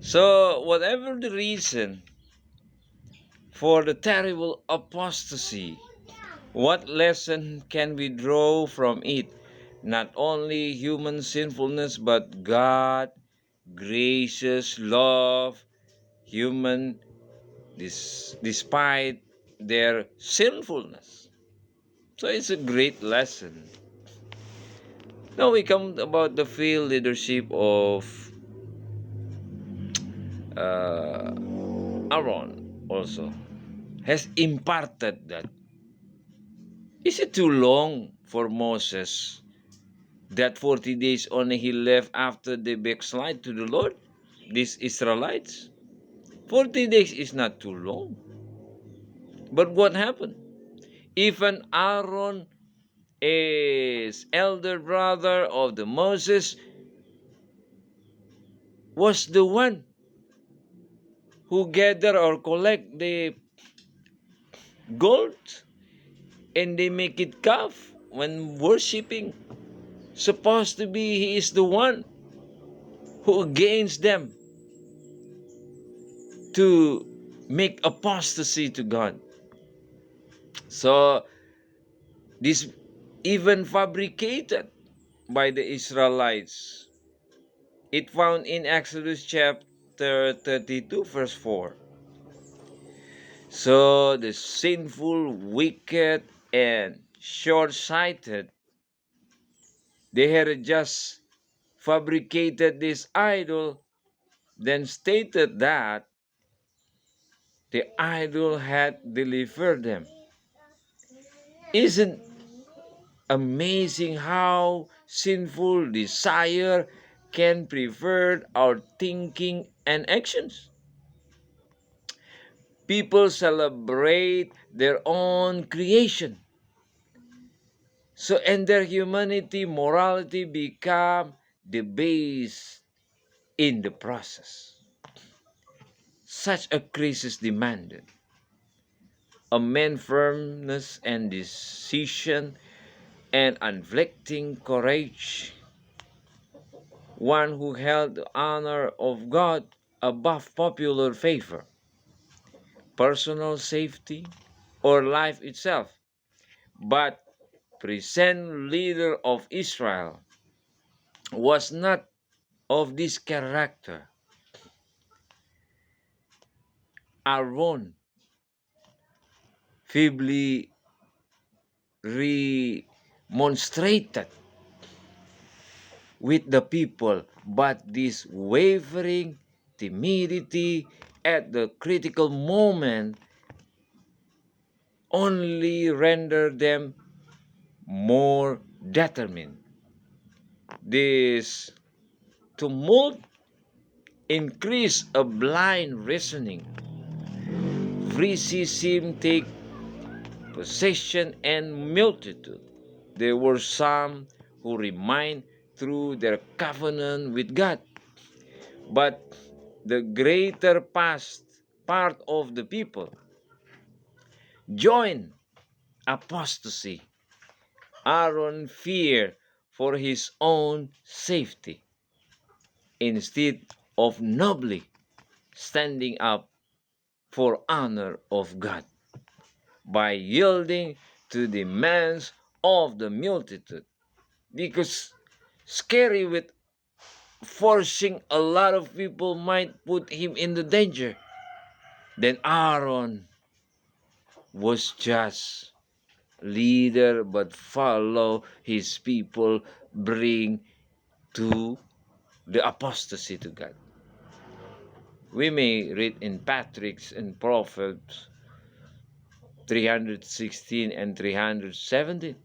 So, whatever the reason for the terrible apostasy, what lesson can we draw from it? Not only human sinfulness, but God, gracious love, human despite their sinfulness. So it's a great lesson. Now we come about the field leadership of uh, Aaron also has imparted that. Is it too long for Moses that 40 days only he left after they backslide to the Lord? These Israelites? 40 days is not too long. But what happened? Even Aaron is elder brother of the Moses was the one who gather or collect the gold and they make it calf when worshiping. Supposed to be he is the one who against them to make apostasy to God. So this even fabricated by the Israelites. It found in Exodus chapter 32 verse 4. So the sinful, wicked, and short-sighted, they had just fabricated this idol, then stated that the idol had delivered them. Isn't amazing how sinful desire can pervert our thinking and actions? People celebrate their own creation. So, and their humanity, morality become debased in the process. Such a crisis demanded a man's firmness and decision and unflinching courage, one who held the honor of God above popular favor, personal safety, or life itself. But present leader of Israel was not of this character. Aaron feebly remonstrated with the people, but this wavering timidity at the critical moment only rendered them more determined. This tumult increased a blind reasoning. Racism take possession and multitude. There were some who remained through their covenant with God, but the greater part of the people joined apostasy. Aaron feared for his own safety instead of nobly standing up for honor of God by yielding to the demands of the multitude. Because scary with forcing a lot of people might put him in the danger. Then Aaron was just leader but follow his people bring to the apostasy to God. We may read in Patrick's and Proverbs 316 and 317.